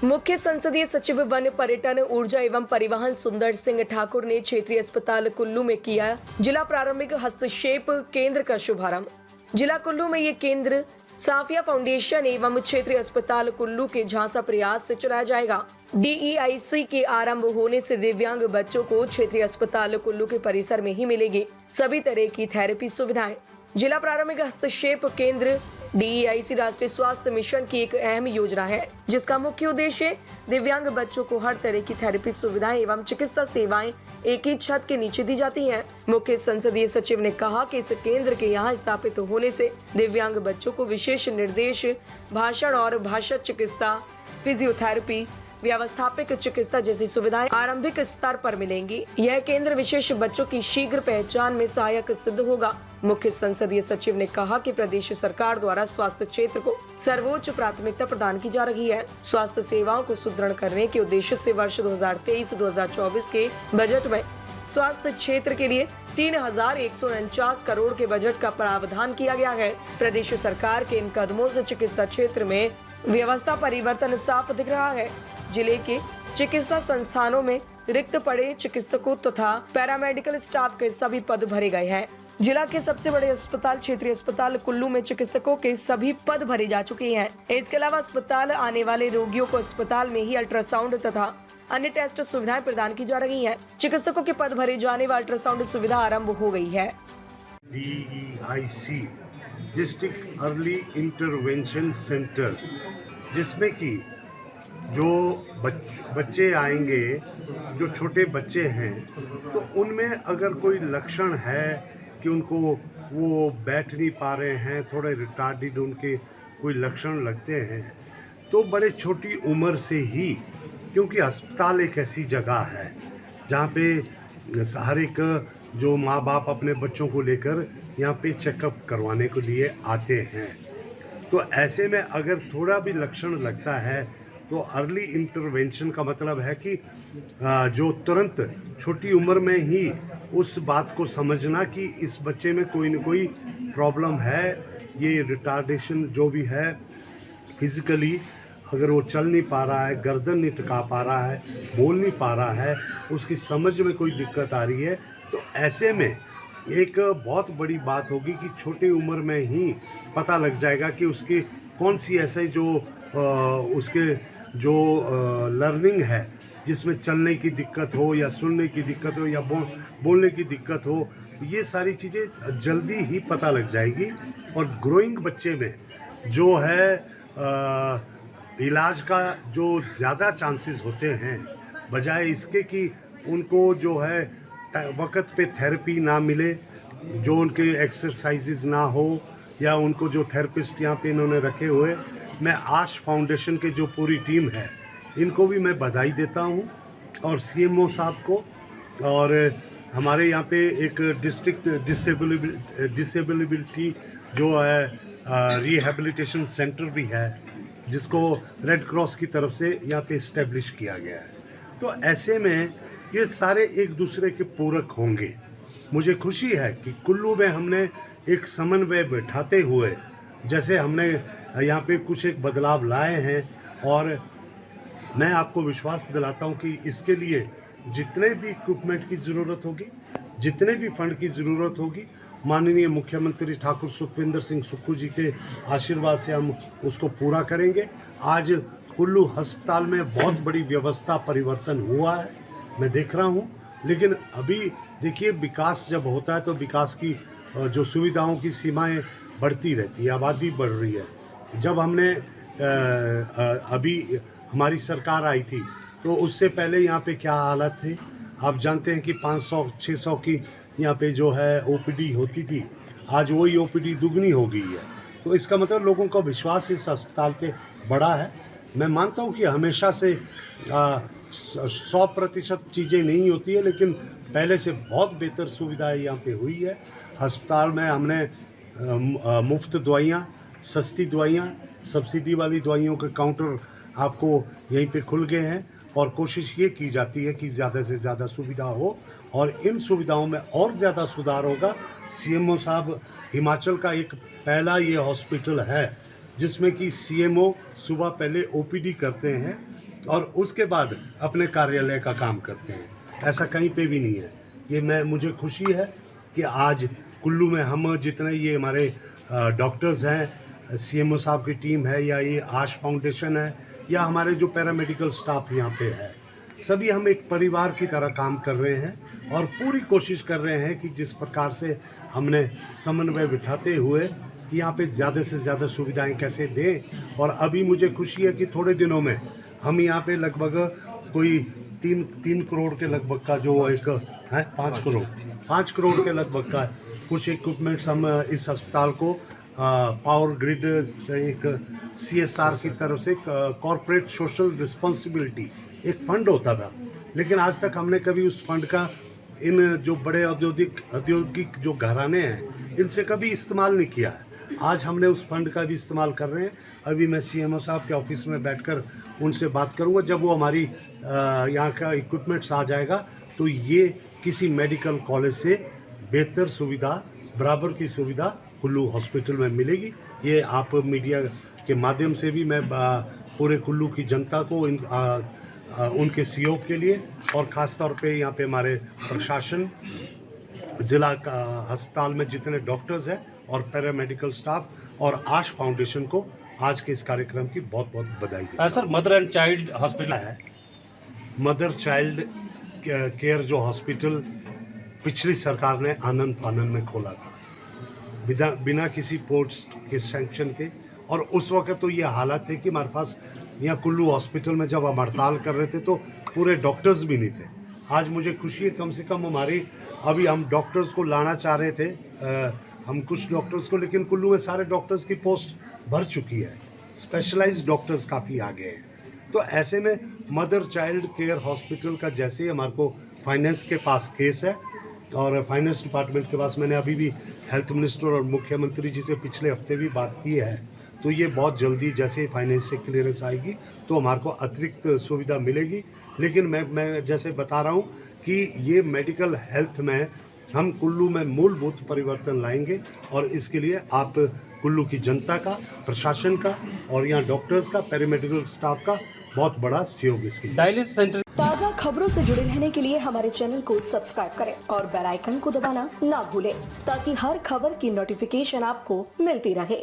मुख्य संसदीय सचिव वन पर्यटन ऊर्जा एवं परिवहन सुंदर सिंह ठाकुर ने क्षेत्रीय अस्पताल कुल्लू में किया जिला प्रारंभिक हस्तक्षेप केंद्र का शुभारंभ। जिला कुल्लू में ये केंद्र साफिया फाउंडेशन एवं क्षेत्रीय अस्पताल कुल्लू के झांसा प्रयास से चलाया जाएगा। DEIC के आरंभ होने से दिव्यांग बच्चों को क्षेत्रीय अस्पताल कुल्लू के परिसर में ही मिलेगी सभी तरह की थेरेपी सुविधाएं। जिला प्रारंभिक हस्तक्षेप केंद्र DEIC राष्ट्रीय स्वास्थ्य मिशन की एक अहम योजना है, जिसका मुख्य उद्देश्य दिव्यांग बच्चों को हर तरह की थेरेपी सुविधाएं एवं चिकित्सा सेवाएं एक ही छत के नीचे दी जाती हैं। मुख्य संसदीय सचिव ने कहा कि इस केंद्र के यहां स्थापित होने से दिव्यांग बच्चों को विशेष निर्देश, भाषण और भाषा चिकित्सा, फिजियोथेरेपी, व्यवस्थापिक चिकित्सा जैसी सुविधाएं आरंभिक स्तर पर मिलेंगी। यह केंद्र विशेष बच्चों की शीघ्र पहचान में सहायक सिद्ध होगा। मुख्य संसदीय सचिव ने कहा कि प्रदेश सरकार द्वारा स्वास्थ्य क्षेत्र को सर्वोच्च प्राथमिकता प्रदान की जा रही है। स्वास्थ्य सेवाओं को सुदृढ़ करने के उद्देश्य से वर्ष 2023-2024 के बजट में स्वास्थ्य क्षेत्र के लिए 3,149 करोड़ के बजट का प्रावधान किया गया है। प्रदेश सरकार के इन कदमों से चिकित्सा क्षेत्र में व्यवस्था परिवर्तन साफ दिख रहा है। जिले के चिकित्सा संस्थानों में रिक्त पड़े चिकित्सकों तथा पैरामेडिकल स्टाफ के सभी पद भरे गए हैं। जिला के सबसे बड़े अस्पताल क्षेत्रीय अस्पताल कुल्लू में चिकित्सकों के सभी पद भरे जा चुके हैं। इसके अलावा अस्पताल आने वाले रोगियों को अस्पताल में ही अल्ट्रासाउंड तथा अन्य टेस्ट सुविधाएं प्रदान की जा रही हैं। चिकित्सकों के पद भरे जाने व अल्ट्रासाउंड सुविधा आरंभ हो गई है। DEIC district early intervention centre, जिसमें कि जो बच्चे आएंगे, जो छोटे बच्चे हैं, तो उनमें अगर कोई लक्षण है कि उनको वो बैठ नहीं पा रहे हैं, थोड़े रिटार्डेड उनके कोई लक्षण लगते हैं, तो बड़े छोटी उम्र से ही, क्योंकि अस्पताल एक ऐसी जगह है जहाँ पे हर एक जो माँ बाप अपने बच्चों को लेकर यहाँ पे चेकअप करवाने के लिए आते हैं, तो ऐसे में अगर थोड़ा भी लक्षण लगता है तो अर्ली इंटरवेंशन का मतलब है कि जो तुरंत छोटी उम्र में ही उस बात को समझना कि इस बच्चे में कोई न कोई प्रॉब्लम है, ये रिटार्डेशन जो भी है, फिजिकली अगर वो चल नहीं पा रहा है, गर्दन नहीं टिका पा रहा है, बोल नहीं पा रहा है, उसकी समझ में कोई दिक्कत आ रही है, तो ऐसे में एक बहुत बड़ी बात होगी कि छोटी उम्र में ही पता लग जाएगा कि उसकी कौन सी ऐसे जो उसके जो लर्निंग है, जिसमें चलने की दिक्कत हो या सुनने की दिक्कत हो या बोलने की दिक्कत हो, ये सारी चीज़ें जल्दी ही पता लग जाएगी। और ग्रोइंग बच्चे में जो है इलाज का जो ज़्यादा चांसेस होते हैं, बजाय इसके कि उनको जो है वक्त पे थेरेपी ना मिले, जो उनके एक्सरसाइजेज ना हो, या उनको जो थेरेपिस्ट यहाँ पे इन्होंने रखे हुए, मैं आश फाउंडेशन के जो पूरी टीम है इनको भी मैं बधाई देता हूँ, और CMO साहब को, और हमारे यहाँ पे एक डिस्ट्रिक्ट डिसेबिलिटी जो है रिहेबिलिटेशन सेंटर भी है, जिसको रेड क्रॉस की तरफ से यहाँ पे इस्टेब्लिश किया गया है। तो ऐसे में ये सारे एक दूसरे के पूरक होंगे। मुझे खुशी है कि कुल्लू में हमने एक समन्वय बैठाते हुए, जैसे हमने यहाँ पे कुछ एक बदलाव लाए हैं, और मैं आपको विश्वास दिलाता हूँ कि इसके लिए जितने भी इक्विपमेंट की ज़रूरत होगी, जितने भी फंड की ज़रूरत होगी, माननीय मुख्यमंत्री ठाकुर सुखविंदर सिंह सुक्खू जी के आशीर्वाद से हम उसको पूरा करेंगे। आज कुल्लू अस्पताल में बहुत बड़ी व्यवस्था परिवर्तन हुआ है, मैं देख रहा हूँ, लेकिन अभी देखिए, विकास जब होता है तो विकास की जो सुविधाओं की सीमाएं बढ़ती रहती है, आबादी बढ़ रही है। जब हमने अभी हमारी सरकार आई थी तो उससे पहले यहाँ पे क्या हालत थी आप जानते हैं कि 500-600 की यहाँ पे जो है OPD होती थी, आज वही OPD दुगनी हो गई है। तो इसका मतलब लोगों का विश्वास इस अस्पताल पे बढ़ा है। मैं मानता हूँ कि हमेशा से 100% चीज़ें नहीं होती है, लेकिन पहले से बहुत बेहतर सुविधाएं यहाँ पे हुई है। अस्पताल में हमने मुफ्त दवाइयाँ, सस्ती दवाइयाँ, सब्सिडी वाली दवाइयों के काउंटर आपको यहीं पे खुल गए हैं, और कोशिश ये की जाती है कि ज़्यादा से ज़्यादा सुविधा हो, और इन सुविधाओं में और ज़्यादा सुधार होगा। CMO साहब, हिमाचल का एक पहला ये हॉस्पिटल है जिसमें कि CMO सुबह पहले OPD करते हैं, और उसके बाद अपने कार्यालय का काम करते हैं। ऐसा कहीं पे भी नहीं है। ये मुझे खुशी है कि आज कुल्लू में हम जितने ये हमारे डॉक्टर्स हैं, सीएमओ साहब की टीम है, या ये आश फाउंडेशन है, या हमारे जो पैरामेडिकल स्टाफ यहाँ पे है, सभी हम एक परिवार की तरह काम कर रहे हैं और पूरी कोशिश कर रहे हैं कि जिस प्रकार से हमने समन्वय बिठाते हुए कि यहाँ पे ज़्यादा से ज़्यादा सुविधाएं कैसे दें। और अभी मुझे खुशी है कि थोड़े दिनों में हम यहाँ पे लगभग कोई तीन करोड़ के लगभग का जो एक है 5 करोड़ के लगभग का कुछ इक्विपमेंट्स हम इस अस्पताल को पावर ग्रिड एक CSR की तरफ से कॉरपोरेट सोशल रिस्पॉन्सिबिलिटी एक फंड होता था, लेकिन आज तक हमने कभी उस फंड का इन जो बड़े औद्योगिक जो घराने हैं इनसे कभी इस्तेमाल नहीं किया है। आज हमने उस फंड का भी इस्तेमाल कर रहे हैं। अभी मैं CMO साहब के ऑफिस में बैठकर उनसे बात करूंगा। जब वो हमारी यहाँ का इक्विपमेंट्स आ जाएगा तो ये किसी मेडिकल कॉलेज से बेहतर सुविधा, बराबर की सुविधा कुल्लू हॉस्पिटल में मिलेगी। ये आप मीडिया के माध्यम से भी मैं पूरे कुल्लू की जनता को उनके सहयोग के लिए और ख़ास तौर पे यहाँ पे हमारे प्रशासन, ज़िला का अस्पताल में जितने डॉक्टर्स हैं और पैरामेडिकल स्टाफ और आश फाउंडेशन को आज के इस कार्यक्रम की बहुत बहुत बधाई देता हूं। Sir, mother and child hospital है मदर चाइल्ड केयर जो हॉस्पिटल पिछली सरकार ने आनंद फानंद में खोला था बिना किसी पोस्ट के सैंक्शन के, और उस वक्त तो ये हालत थे कि हमारे पास यहाँ कुल्लू हॉस्पिटल में जब हम हड़ताल कर रहे थे तो पूरे डॉक्टर्स भी नहीं थे। आज मुझे खुशी है कम से कम हमारी अभी हम डॉक्टर्स को लाना चाह रहे थे, हम कुछ डॉक्टर्स को, लेकिन कुल्लू में सारे डॉक्टर्स की पोस्ट भर चुकी है। स्पेशलाइज्ड डॉक्टर्स काफ़ी आगे हैं। तो ऐसे में मदर चाइल्ड केयर हॉस्पिटल का जैसे ही हमारे को फाइनेंस के पास केस है और फाइनेंस डिपार्टमेंट के पास मैंने अभी भी हेल्थ मिनिस्टर और मुख्यमंत्री जी से पिछले हफ्ते भी बात की है, तो ये बहुत जल्दी जैसे फाइनेंस से क्लियरेंस आएगी तो हमारे को अतिरिक्त सुविधा मिलेगी। लेकिन मैं जैसे बता रहा हूँ कि ये मेडिकल हेल्थ में हम कुल्लू में मूलभूत परिवर्तन लाएंगे और इसके लिए आप कुल्लू की जनता का, प्रशासन का और यहाँ डॉक्टर्स का, पैरामेडिकल स्टाफ का बहुत बड़ा सहयोग इसके लिए। डायलिसिस सेंटर ताज़ा खबरों से जुड़े रहने के लिए हमारे चैनल को सब्सक्राइब करें और बेल आइकन को दबाना ना भूलें ताकि हर खबर की नोटिफिकेशन आपको मिलती रहे।